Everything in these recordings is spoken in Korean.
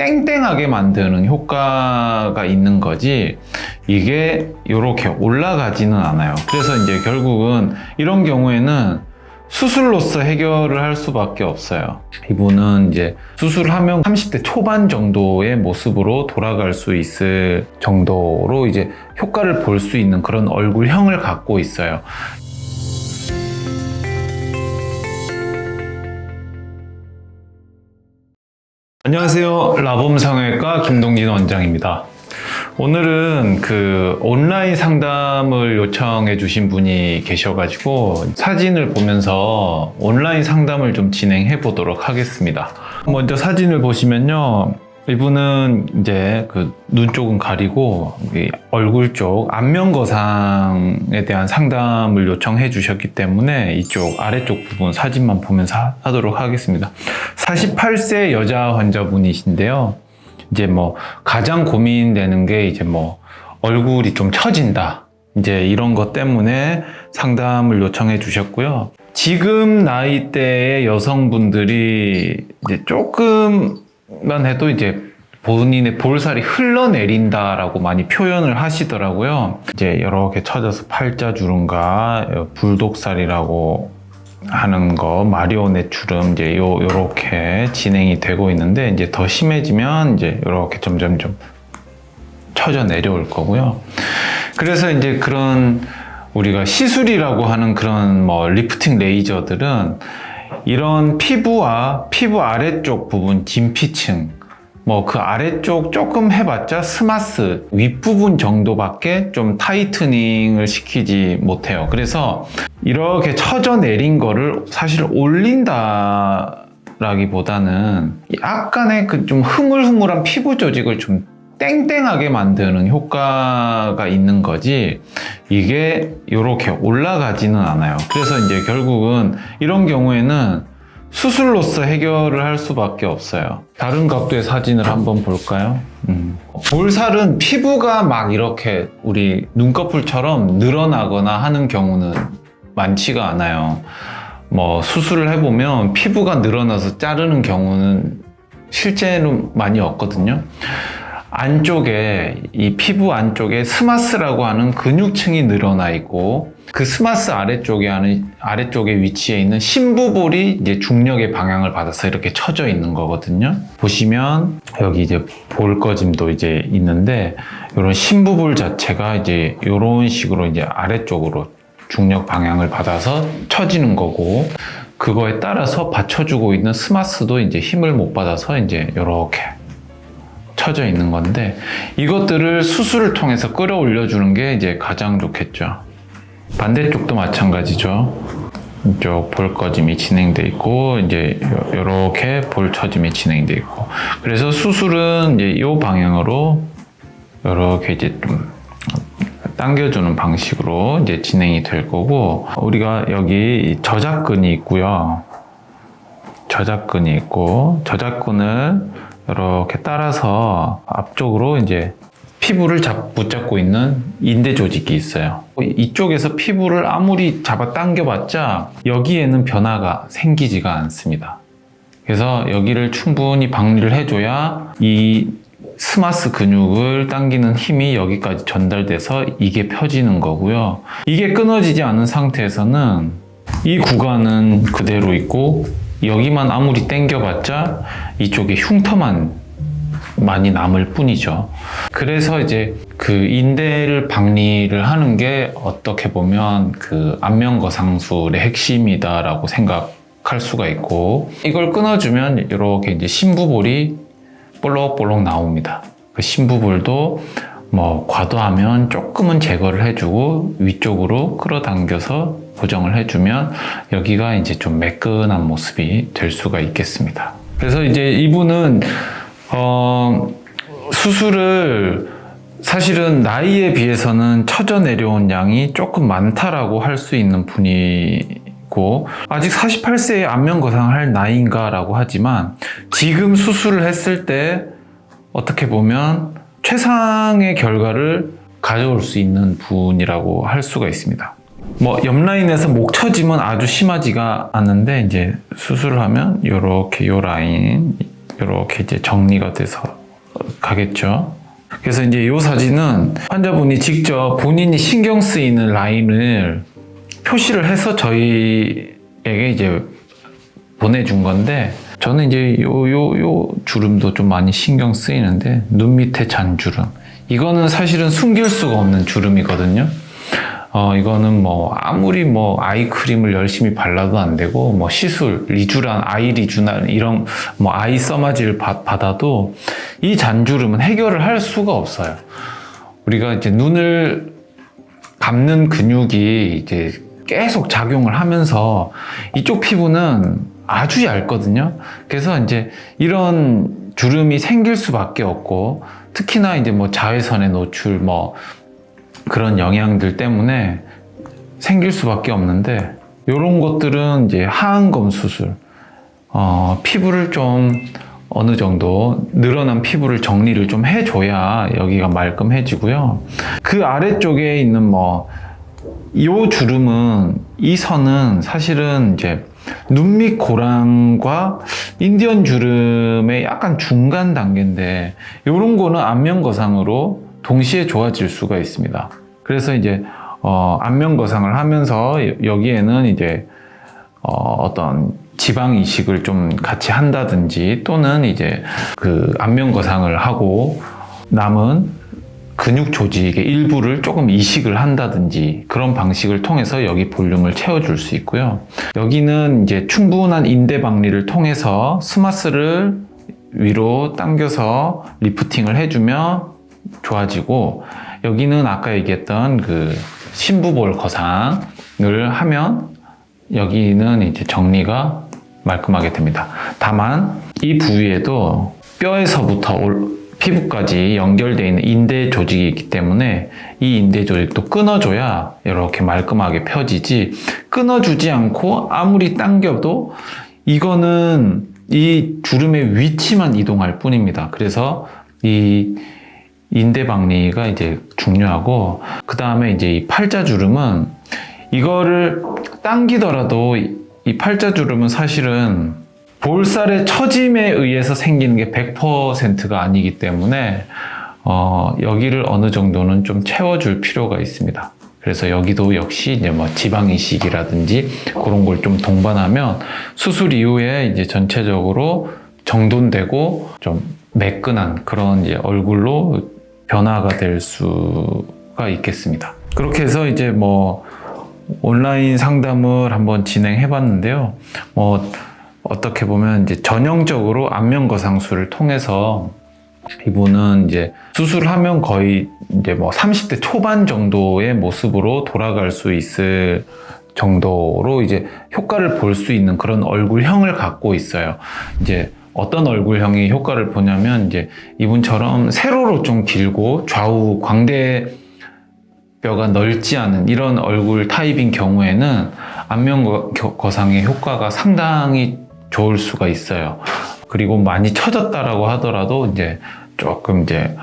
땡땡하게 만드는 효과가 있는 거지 이게 이렇게 올라가지는 않아요. 그래서 이제 결국은 이런 경우에는 수술로서 해결을 할 수밖에 없어요. 이분은 이제 수술하면 30대 초반 정도의 모습으로 돌아갈 수 있을 정도로 이제 효과를 볼 수 있는 그런 얼굴형을 갖고 있어요. 안녕하세요. 라봄 성형외과 김동진 원장입니다. 오늘은 온라인 상담을 요청해 주신 분이 계셔가지고 사진을 보면서 온라인 상담을 좀 진행해 보도록 하겠습니다. 먼저 사진을 보시면요. 이분은 이제 눈 쪽은 가리고 얼굴 쪽 안면거상에 대한 상담을 요청해 주셨기 때문에 이쪽 아래쪽 부분 사진만 보면서 하도록 하겠습니다. 48세 여자 환자분이신데요. 이제 가장 고민되는 게 이제 얼굴이 좀 처진다. 이제 이런 것 때문에 상담을 요청해 주셨고요. 지금 나이대의 여성분들이 이제 조금만 해도 이제 본인의 볼살이 흘러내린다라고 많이 표현을 하시더라고요. 이제 이렇게 처져서 팔자주름과 불독살이라고 하는 거, 마리오넷 주름 이제 요렇게 진행이 되고 있는데 이제 더 심해지면 이제 요렇게 점점 처져 내려올 거고요. 그래서 이제 그런 우리가 시술이라고 하는 그런 리프팅 레이저들은 이런 피부와 피부 아래쪽 부분 진피층 그 아래쪽 조금 해봤자 스마스 윗부분 정도밖에 좀 타이트닝을 시키지 못해요. 그래서 이렇게 처져 내린 거를 사실 올린다 라기보다는 약간의 좀 흐물흐물한 피부 조직을 좀 땡땡하게 만드는 효과가 있는 거지 이게 이렇게 올라가지는 않아요. 그래서 이제 결국은 이런 경우에는 수술로서 해결을 할 수밖에 없어요. 다른 각도의 사진을 한번 볼까요? 볼살은 피부가 막 이렇게 우리 눈꺼풀처럼 늘어나거나 하는 경우는 많지가 않아요. 수술을 해보면 피부가 늘어나서 자르는 경우는 실제로 많이 없거든요. 안쪽에 이 피부 안쪽에 스마스라고 하는 근육층이 늘어나 있고 그 스마스 아래쪽에 위치해 있는 심부볼이 이제 중력의 방향을 받아서 이렇게 처져 있는 거거든요. 보시면 여기 이제 볼거짐도 이제 있는데 이런 심부볼 자체가 이제 이런 식으로 이제 아래쪽으로 중력 방향을 받아서 처지는 거고 그거에 따라서 받쳐주고 있는 스마스도 이제 힘을 못 받아서 이제 이렇게 처져 있는 건데 이것들을 수술을 통해서 끌어올려 주는 게 이제 가장 좋겠죠. 반대쪽도 마찬가지죠. 이쪽 볼거짐이 진행돼 있고 이제 이렇게 볼 처짐이 진행돼 있고 그래서 수술은 이제 이 방향으로 이렇게 이제 좀 당겨주는 방식으로 이제 진행이 될 거고 우리가 여기 저작근이 있고요. 저작근이 있고 저작근을 이렇게 따라서 앞쪽으로 이제 피부를 붙잡고 있는 인대 조직이 있어요. 이쪽에서 피부를 아무리 잡아 당겨봤자 여기에는 변화가 생기지가 않습니다. 그래서 여기를 충분히 박리를 해줘야 이 스마스 근육을 당기는 힘이 여기까지 전달돼서 이게 펴지는 거고요. 이게 끊어지지 않은 상태에서는 이 구간은 그대로 있고 여기만 아무리 당겨봤자 이쪽에 흉터만 많이 남을 뿐이죠. 그래서 이제 인대를 박리를 하는 게 어떻게 보면 안면거상술의 핵심이다라고 생각할 수가 있고 이걸 끊어주면 이렇게 이제 심부볼이 볼록볼록 나옵니다. 그 심부볼도 과도하면 조금은 제거를 해주고 위쪽으로 끌어당겨서 고정을 해주면 여기가 이제 좀 매끈한 모습이 될 수가 있겠습니다. 그래서 이제 이분은 수술을 사실은 나이에 비해서는 처져 내려온 양이 조금 많다라고 할 수 있는 분이고 아직 48세에 안면거상을 할 나이인가 라고 하지만 지금 수술을 했을 때 어떻게 보면 최상의 결과를 가져올 수 있는 분이라고 할 수가 있습니다. 옆라인에서 목 처짐은 아주 심하지가 않은데 이제 수술을 하면 요렇게 요 라인 이렇게 이제 정리가 돼서 가겠죠. 그래서 이제 이 사진은 환자분이 직접 본인이 신경 쓰이는 라인을 표시를 해서 저희에게 이제 보내준 건데, 저는 이제 요 주름도 좀 많이 신경 쓰이는데, 눈 밑에 잔주름. 이거는 사실은 숨길 수가 없는 주름이거든요. 이거는 뭐 아무리 뭐 아이크림을 열심히 발라도 안 되고, 뭐 시술, 리쥬란, 아이 리쥬란 이런 뭐 아이 써마지를 받아도 이 잔주름은 해결을 할 수가 없어요. 우리가 이제 눈을 감는 근육이 이제 계속 작용을 하면서 이쪽 피부는 아주 얇거든요. 그래서 이제 이런 주름이 생길 수밖에 없고, 특히나 이제 뭐 자외선의 노출, 뭐 그런 영향들 때문에 생길 수밖에 없는데, 이런 것들은 이제 하안검 수술, 피부를 좀 어느 정도 늘어난 피부를 정리를 좀 해줘야 여기가 말끔해지고요. 그 아래쪽에 있는 뭐 이 주름은, 이 선은 사실은 이제 눈 밑 고랑과 인디언 주름의 약간 중간 단계인데, 이런 거는 안면 거상으로 동시에 좋아질 수가 있습니다. 그래서 이제 안면 거상을 하면서 여기에는 이제 어떤 지방 이식을 좀 같이 한다든지, 또는 이제 그 안면 거상을 하고 남은 근육 조직의 일부를 조금 이식을 한다든지, 그런 방식을 통해서 여기 볼륨을 채워줄 수 있고요. 여기는 이제 충분한 인대 박리를 통해서 스마스를 위로 당겨서 리프팅을 해주면 좋아지고, 여기는 아까 얘기했던 그 심부볼 거상을 하면 여기는 이제 정리가 말끔하게 됩니다. 다만 이 부위에도 뼈에서부터 피부까지 연결되어 있는 인대 조직이 있기 때문에 이 인대 조직도 끊어줘야 이렇게 말끔하게 펴지지, 끊어주지 않고 아무리 당겨도 이거는 이 주름의 위치만 이동할 뿐입니다. 그래서 이 인대 박리가 이제 중요하고, 그 다음에 이제 이 팔자주름은, 이거를 당기더라도 이 팔자주름은 사실은 볼살의 처짐에 의해서 생기는 게 100%가 아니기 때문에 여기를 어느 정도는 좀 채워줄 필요가 있습니다. 그래서 여기도 역시 이제 뭐 지방 이식이라든지 그런 걸 좀 동반하면 수술 이후에 이제 전체적으로 정돈되고 좀 매끈한 그런 이제 얼굴로 변화가 될 수가 있겠습니다. 그렇게 해서 이제 뭐 온라인 상담을 한번 진행해 봤는데요. 뭐 어떻게 보면 이제 전형적으로 안면 거상술을 통해서 이분은 이제 수술하면 거의 이제 뭐 30대 초반 정도의 모습으로 돌아갈 수 있을 정도로 이제 효과를 볼 수 있는 그런 얼굴형을 갖고 있어요. 이제 어떤 얼굴형이 효과를 보냐면, 이제 이분처럼 세로로 좀 길고 좌우 광대 뼈가 넓지 않은 이런 얼굴 타입인 경우에는 안면 거상의 효과가 상당히 좋을 수가 있어요. 그리고 많이 처졌다라고 하더라도 이제 조금 이제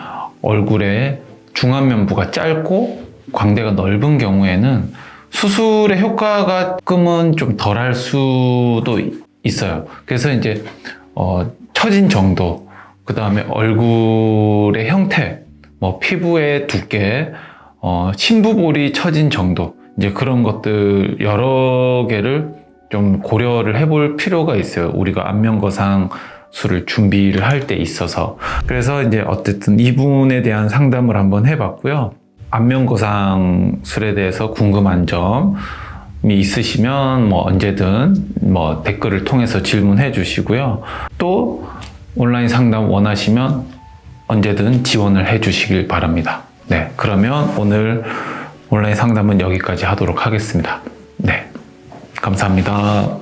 얼굴에 중안면부가 짧고 광대가 넓은 경우에는 수술의 효과가 조금은 좀 덜할 수도 있어요. 그래서 이제 처진 정도, 그 다음에 얼굴의 형태, 뭐 피부의 두께, 심부볼이 처진 정도, 이제 그런 것들 여러 개를 좀 고려를 해볼 필요가 있어요. 우리가 안면 거상술을 준비를 할 때 있어서. 그래서 이제 어쨌든 이분에 대한 상담을 한번 해봤고요. 안면 거상술에 대해서 궁금한 점이 있으시면 뭐 언제든 뭐 댓글을 통해서 질문해 주시고요. 또 온라인 상담 원하시면 언제든 지원을 해 주시길 바랍니다. 네, 그러면 오늘 온라인 상담은 여기까지 하도록 하겠습니다. 네, 감사합니다.